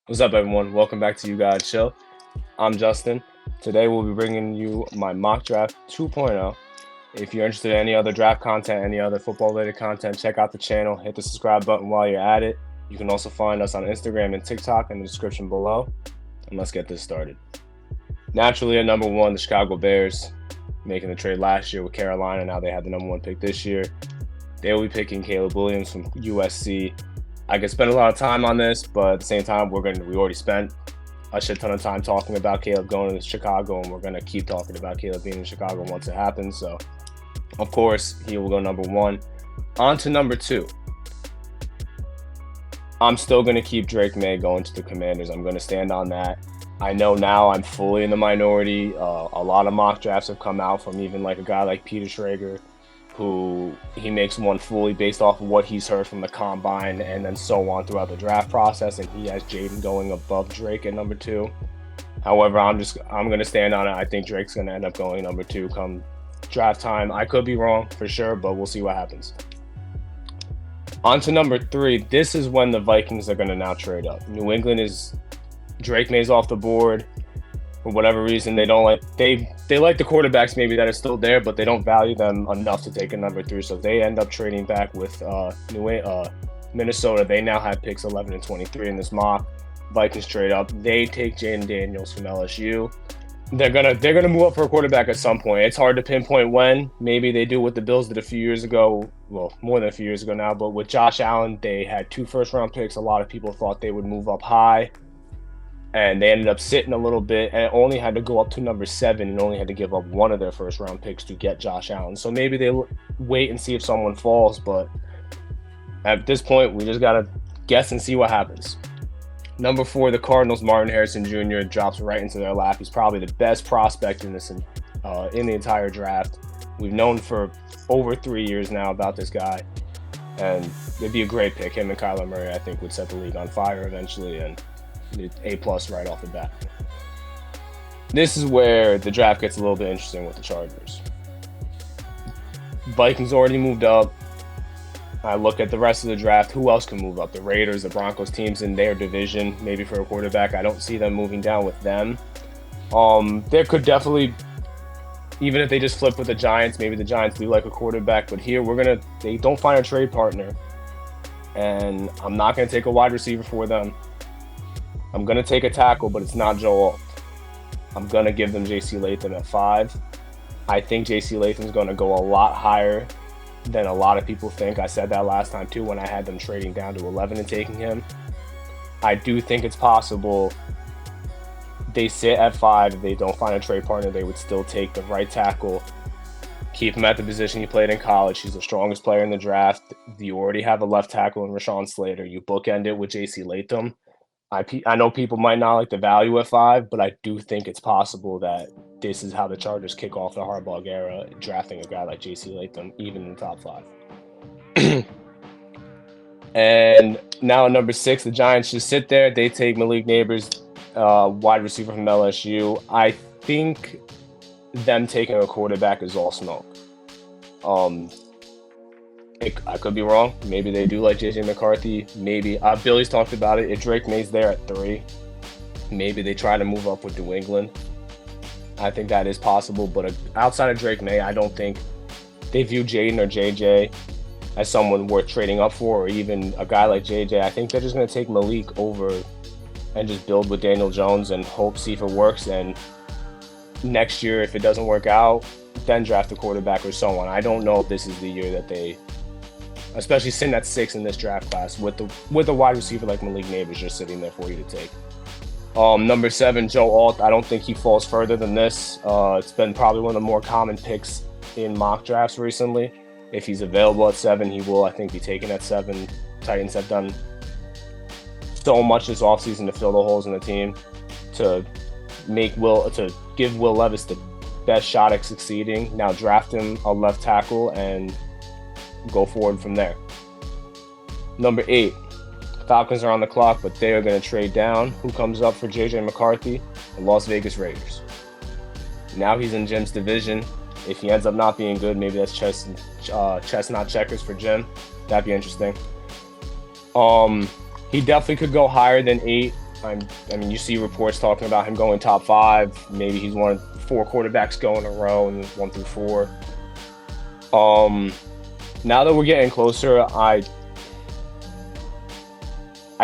What's up, everyone? Welcome back to You Gotta Chill. I'm Justin. Today, we'll be bringing you my mock draft 2.0. If you're interested in any other draft content, any other football-related content, check out the channel. Hit the subscribe button while you're at it. You can also find us on Instagram and TikTok in the description below. And let's get this started. Naturally, at number one, the Chicago Bears, making the trade last year with Carolina. Now they have the number one pick this year. They will be picking Caleb Williams from USC. I could spend a lot of time on this, but at the same time, we already spent a shit ton of time talking about Caleb going to Chicago, and we're gonna keep talking about Caleb being in Chicago once it happens. So, of course, he will go number one. On to number two. I'm still gonna keep Drake May going to the Commanders. I'm gonna stand on that. I know now I'm fully in the minority. A lot of mock drafts have come out from even like a guy like Peter Schrager, who he makes one fully based off of what he's heard from the combine and then so on throughout the draft process, and he has Jaden going above Drake at number two. However, I'm gonna stand on it. I think Drake's gonna end up going number two come draft time. I could be wrong for sure, but we'll see what happens. On to number three. This is when the Vikings are gonna now trade up. New England is Drake May's off the board. For whatever reason, they don't like they like the quarterbacks maybe that are still there, but they don't value them enough to take a number three. So they end up trading back with Minnesota. They now have picks 11 and 23 in this mock. Vikings trade up. They take Jaden Daniels from LSU. They're gonna move up for a quarterback at some point. It's hard to pinpoint when. Maybe they do what the Bills did a few years ago. Well, more than a few years ago now. But with Josh Allen, they had 2 first-round picks. A lot of people thought they would move up high, and they ended up sitting a little bit and only had to go up to number 7 and only had to give up one of their first round picks to get Josh Allen. So maybe they wait and see if someone falls, but at this point, we just got to guess and see what happens. Number 4, the Cardinals, Martin Harrison Jr. drops right into their lap. He's probably the best prospect in the entire draft. We've known for over 3 years now about this guy, and it'd be a great pick. Him and Kyler Murray, I think, would set the league on fire eventually, and A+ right off the bat. This is where the draft gets a little bit interesting with the Chargers. Vikings already moved up. I look at the rest of the draft. Who else can move up? The Raiders, the Broncos, teams in their division, maybe for a quarterback. I don't see them moving down with them. There could definitely, even if they just flip with the Giants, maybe the Giants do like a quarterback. But here they don't find a trade partner, and I'm not gonna take a wide receiver for them. I'm going to take a tackle, but it's not Joe Alt. I'm going to give them J.C. Latham at 5. I think J.C. Latham's going to go a lot higher than a lot of people think. I said that last time, too, when I had them trading down to 11 and taking him. I do think it's possible they sit at 5. If they don't find a trade partner, they would still take the right tackle, keep him at the position he played in college. He's the strongest player in the draft. You already have a left tackle in Rashawn Slater. You bookend it with J.C. Latham. I know people might not like the value at 5, but I do think it's possible that this is how the Chargers kick off the Harbaugh era, drafting a guy like J.C. Latham, even in the top 5. And now at number 6, the Giants just sit there. They take Malik Neighbors, wide receiver from LSU. I think them taking a quarterback is all smoke. I could be wrong. Maybe they do like J.J. McCarthy. Maybe Billy's talked about it. If Drake May's there at 3, maybe they try to move up with New England. I think that is possible. But outside of Drake May, I don't think they view Jaden or J.J. as someone worth trading up for, or even a guy like J.J. I think they're just going to take Malik over and just build with Daniel Jones and see if it works. And next year, if it doesn't work out, then draft a quarterback or so on. I don't know if this is the year that they, especially sitting at 6 in this draft class with a wide receiver like Malik Neighbors just sitting there for you to take. Number 7, Joe Alt. I don't think he falls further than this. It's been probably one of the more common picks in mock drafts recently. If he's available at 7, he will, I think, be taken at 7. Titans have done so much this offseason to fill the holes in the team, to give Will Levis the best shot at succeeding. Now draft him a left tackle and go forward from there. Number 8, Falcons are on the clock, but they are going to trade down. Who comes up for J.J. McCarthy? The Las Vegas Raiders. Now he's in Jim's division. If he ends up not being good, maybe that's chess not checkers for Jim. That'd be interesting. He definitely could go higher than 8. I mean, you see reports talking about him going top 5. Maybe he's one of 4 quarterbacks going in a row, and 1 through 4. Now that we're getting closer, I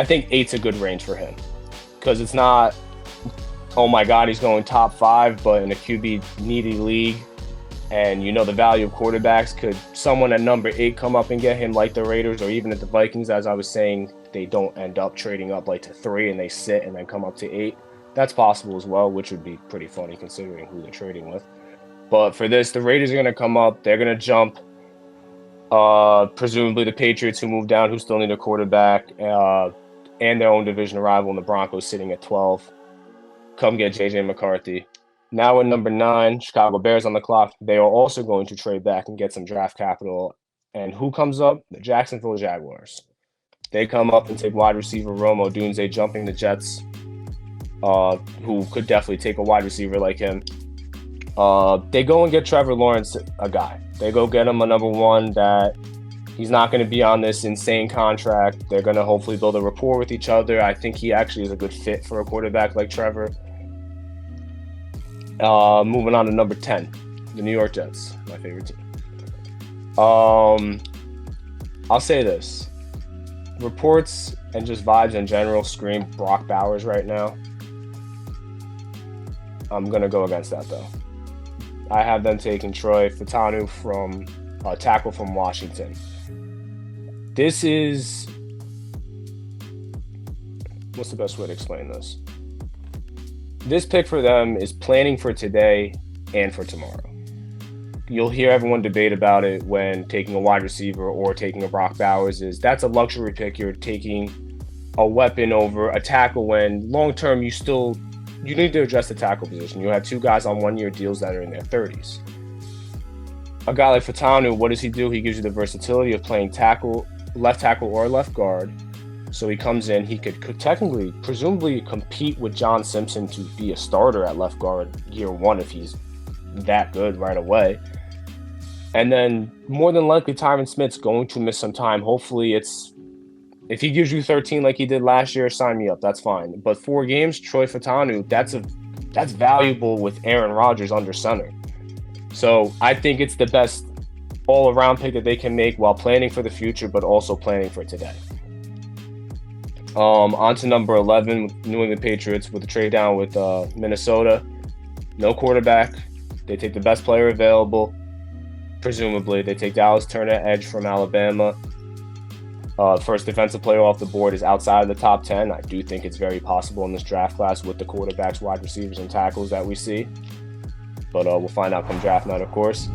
think 8's a good range for him, because it's not, oh my God, he's going top 5, but in a QB needy league, and you know the value of quarterbacks, could someone at number 8 come up and get him, like the Raiders or even at the Vikings? As I was saying, they don't end up trading up like to 3 and they sit and then come up to 8. That's possible as well, which would be pretty funny considering who they're trading with. But for this, the Raiders are going to come up. They're going to jump. Presumably the Patriots, who moved down, who still need a quarterback, and their own division rival in the Broncos, sitting at 12. Come get J.J. McCarthy. Now at number 9, Chicago Bears on the clock. They are also going to trade back and get some draft capital. And who comes up? The Jacksonville Jaguars. They come up and take wide receiver Rome Odunze, jumping the Jets, who could definitely take a wide receiver like him. They go and get Trevor Lawrence, a guy. They go get him a number 1 that he's not going to be on this insane contract. They're going to hopefully build a rapport with each other. I think he actually is a good fit for a quarterback like Trevor. Moving on to number 10, the New York Jets, my favorite team. I'll say this. Reports and just vibes in general scream Brock Bowers right now. I'm going to go against that, though. I have them taking Troy Fautanu from tackle from Washington. This is... what's the best way to explain this? This pick for them is planning for today and for tomorrow. You'll hear everyone debate about it when taking a wide receiver or taking a Brock Bowers. That's a luxury pick. You're taking a weapon over a tackle when long-term you need to address the tackle position. You have 2 guys on 1-year deals that are in their 30s. A guy like Fautanu, what does he do? He gives you the versatility of playing tackle, left tackle or left guard. So he comes in, he could technically, presumably compete with John Simpson to be a starter at left guard year 1 if he's that good right away. And then more than likely Tyron Smith's going to miss some time. Hopefully if he gives you 13 like he did last year, sign me up, that's fine. But 4 games, Troy Fautanu, that's valuable with Aaron Rodgers under center. So I think it's the best all-around pick that they can make while planning for the future, but also planning for today. On to number 11, New England Patriots with the trade down with Minnesota. No quarterback. They take the best player available, presumably. They take Dallas Turner, edge from Alabama. First defensive player off the board is outside of the top 10. I do think it's very possible in this draft class with the quarterbacks, wide receivers, and tackles that we see. But we'll find out come draft night, of course.